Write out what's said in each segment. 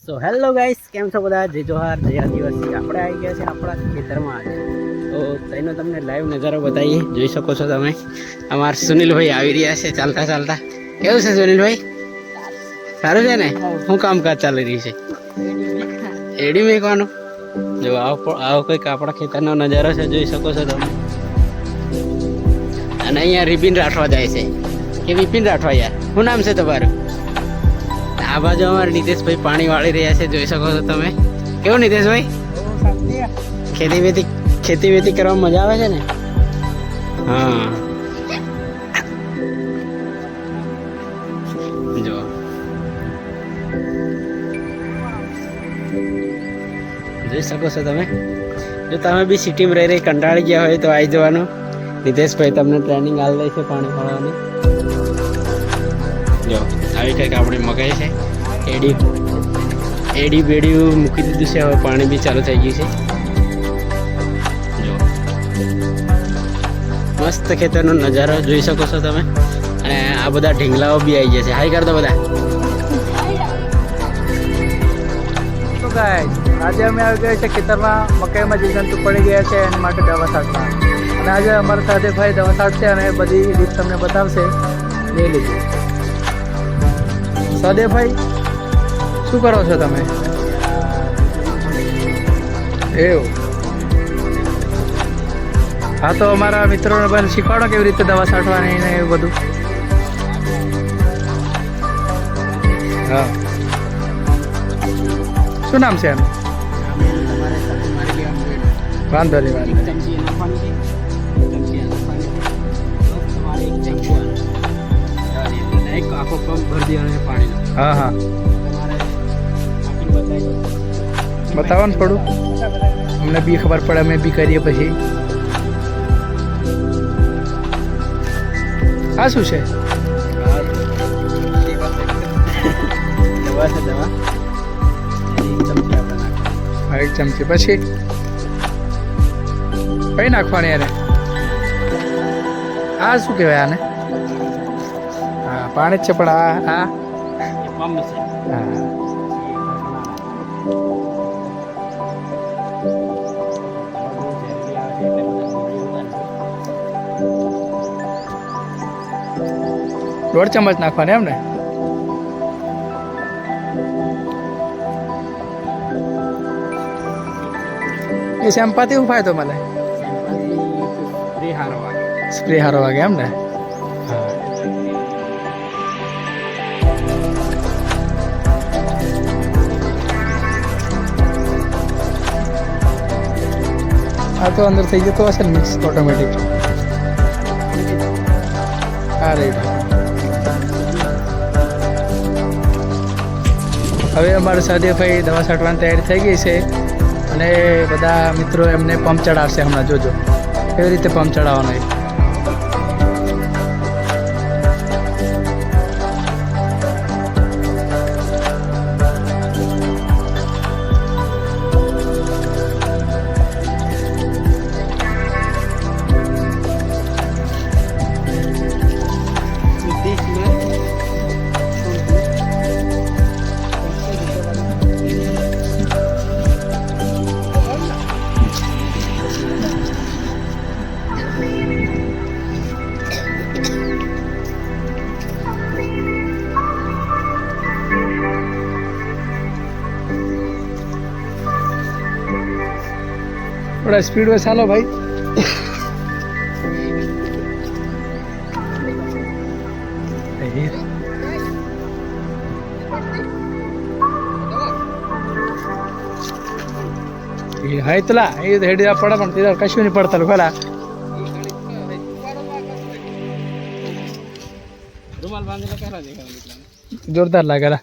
So hello guys, કેમ છો બધા? જય જોહાર, જય આદિવાસી. આપણે આવી ગયા છે આપણા ખેતરમાં આજે. તો તેનો તમને લાઈવ નજારો બતાવીએ. જોઈ શકો છો તમે, અમારા સુનિલભાઈ આવી રહ્યા છે ચાલતા ચાલતા. કેવું છે સુનિલભાઈ? સારું છે ને? શું કામકાજ ચાલી રહ્યું છે? એડી મેકવાનું. જો આવો કંઈક આપણા ખેતરનો નજારો છે, જોઈ શકો છો તમે. અને અહીંયા રિપિન રાઠવા જાય છે કે વિપિન રાઠવા? યાર, શું નામ છે તમારું? આ બાજુ અમારે નીતેશભાઈ પાણી વાળી રહ્યા છે, જોઈ શકો છો તમે. કેવું નીતેશભાઈ? ખેતી વેતી કરવામાં મજા આવે છે ને? હા, જો જોઈ શકો છો તમે. જો તમે બી સિટીમાં રહી કંટાળી ગયા હોય તો આવી જવાનું. નીતેશભાઈ તમને ટ્રેનિંગ આલ દે છે પાણી વાળવાની. જો આવી કંઈક આપણી મકાઈ છે. એડી બેડી મૂકી દીધું છે, હવે પાણી બી ચાલુ થઈ ગયું છે. જો મસ્ત ખેતરનો નજારો જોઈ શકો છો તમે. અને આ બધા ઢીંગલાઓ બી આવી જશે. હાઈ કરતો બધા. તો ગાઈસ, આજે અમે આવી ગયા છે ખેતરમાં. મકાઈમાં જે જંતુ પડી ગયા છે એના માટે દવા છાંટવા. અને આજે અમારા સાથે ભાઈ દવા છાંટશે અને બધી રીત તમને બતાવશે. લઈ લીધું. સદેભાઈ, શું કરો છો તમે? એવું? હા, તો અમારા મિત્રોને પણ શીખવાડો કેવી રીતે દવા છાંટવાની ને એવું બધું. હા, શું નામ છે એનું? વાંધો નહીં, વાંધો નહીં. આખો પંપ ભરી દેવાનો પાણીનો. હા હા, બતાવો ને થોડું, અમને બી ખબર પડે, અમે બી કરીએ પછી. આ શું છે? દવા છે, દવા. હા, એક ચમચી. પછી કઈ નાખવાની યાર? આ શું કહેવાય આને? હા, પાણી જ છે, પણ આ પંપ છે. હા, દોઢ ચમચ નાખવાની એમ ને? એ શેમ્પાથી શું ફાયદો મળે? સ્પ્રે હારો વાગે એમ ને? હા. આ તો અંદર થઈ જતો હશે ને મિક્સ ઓટોમેટિક. હા, રાઈટ. હવે અમારે સાદેભાઈ દવા છાંટવાની તૈયારી થઈ ગઈ છે અને બધા મિત્રો એમને પંપ ચડાવશે હમણાં. જોજો કેવી રીતે પંપ ચડાવવાનો એ. थोड़ा स्पीड में चालो भाई. ಆಯ್ತಲ್ಲ, ಇದು ಹಿಡಿದ ಪಡ ಮಾಡ್ತಿದ್ದ ಕಶ್ಮೀರಿ ಪಡ್ತಲ್ಲ ಗೊಲ್ಲ. જોરદાર લાગેલા.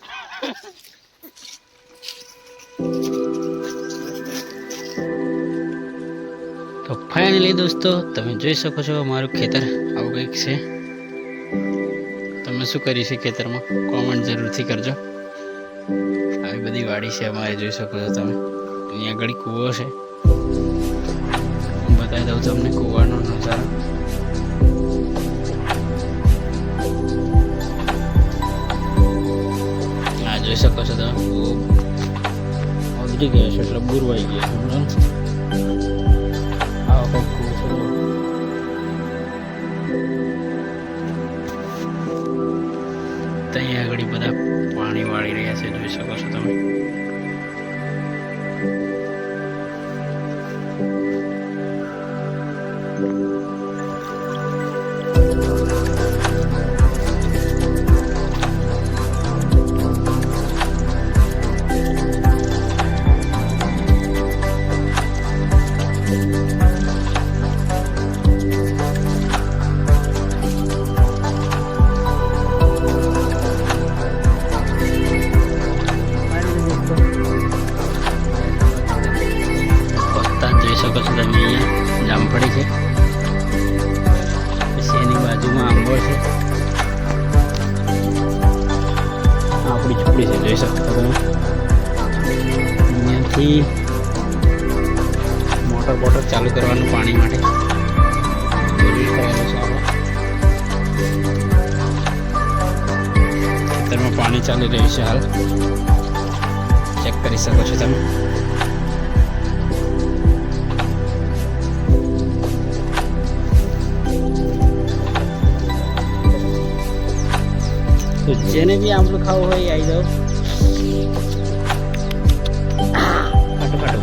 તો ફાઇનલી દોસ્તો, તમે જોઈ શકો છો અમારું ખેતર આવું કંઈક છે. તમે શું કર્યું છે ખેતરમાં કોમેન્ટ જરૂરથી કરજો. આવી બધી વાડી છે અમારે, જોઈ શકો છો તમે. અહીંયા આગળ કૂવો છે, બતાવી દઉં તમને કૂવાનો નજારો. આ જોઈ શકો છો તમે કૂવો. તૂટી ગયા છે એટલે બુરવાઈ ગયા છે સમજો આવો કંઈક કૂવો છે જો. ત્યાં આગળ બધા પાણી વાળી રહ્યા છે જોઈ શકો છો તમે. જોઈ શકો છો તમે અહીંયા જામફળી છે પછી એની બાજુમાં આંબો છે આપણી ઝૂંપડી છે જોઈ શકો છો તમે. અહીંયાથી મોટર બોટર ચાલુ કરવાનું પાણી માટે બોરવેલ કરેલો છે આપણે. ખેતરમાં પાણી ચાલી રહ્યું છે હાલ ચેક કરી શકો છો તમે. તો જેને બી આંબલું ખાવું હોય આવી જાઓ. ખાટું ખાટું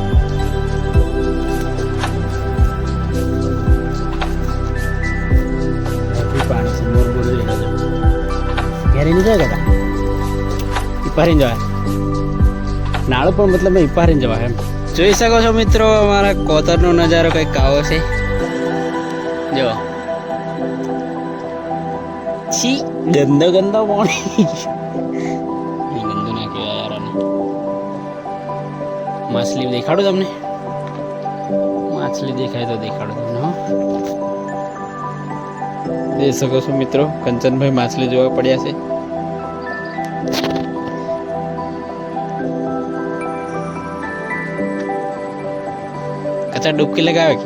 પાણી છે મોર મોર જોઈ લેજો. ઘેરી નહીં જાય કાકા ઇપારીને જવાય નાળું પણ મતલબ ઇપારીને જવાય એમ. જોઈ શકો છો મિત્રો અમારા કોતરનો નજારો કંઈક આવો છે જો. છી ગંદો ગંદો પાણી ગંદુ ના કહેવાય યાર આને. માછલી દેખાડું તમને માછલી દેખાય તો દેખાડું તમને હો. જોઈ શકો છો મિત્રો કંચનભાઈ માછલી જોવા પડ્યા છે. કચા ડૂબકી લગાવે કે